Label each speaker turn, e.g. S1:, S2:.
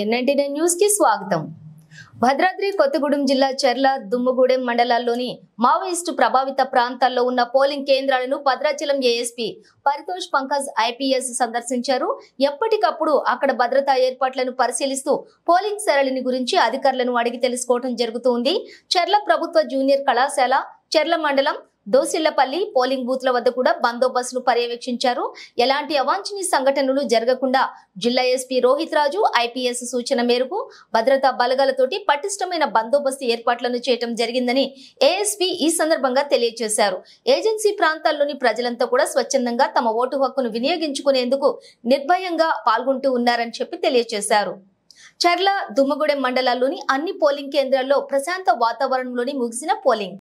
S1: NNT news కి స్వాగతం। భద్రాద్రి కొత్తగూడెం జిల్లా చెర్ల దుమ్ముగూడెం మండలాల్లోని మావోయిస్టు ప్రభావిత ప్రాంతాల్లో ఉన్న పోలింగ్ కేంద్రాలను భద్రాచలం ఏఎస్పీ పరితోష్ పంకజ్ ఐపీఎస్ సందర్శించారు। ఎప్పటికప్పుడు అక్కడ భద్రతా ఏర్పాట్లను పరిశీలిస్తూ పోలింగ్ సరళిని గురించి అధికారులను అడిగి తెలుసుకోవడం జరుగుతుంది। చెర్ల ప్రభుత్వ జూనియర్ కళాశాల, చెర్ల మండలం దోసిళ్లపల్లి పోలింగ్ బూత్ల వద్ద కూడా బందోబస్తును పర్యవేక్షించారు। ఎలాంటి అవాంఛనీయ సంఘటనలు జరగకుండా జిల్లా ఎస్పీ రోహిత్ రాజు ఐపీఎస్ సూచన మేరకు భద్రతా బలగాలతోటి పటిష్టమైన బందోబస్తు ఏర్పాట్లను చేయడం జరిగిందని ఏఎస్పీ ఈ సందర్భంగా తెలియజేశారు। ఏజెన్సీ ప్రాంతాల్లోని ప్రజలంతా కూడా స్వచ్ఛందంగా తమ ఓటు హక్కును వినియోగించుకునేందుకు నిర్భయంగా పాల్గొంటూ ఉన్నారని చెప్పి తెలియజేశారు। చెర్ల దుమ్మగూడెం మండలాల్లోని అన్ని పోలింగ్ కేంద్రాల్లో ప్రశాంత వాతావరణంలోని ముగిసిన పోలింగ్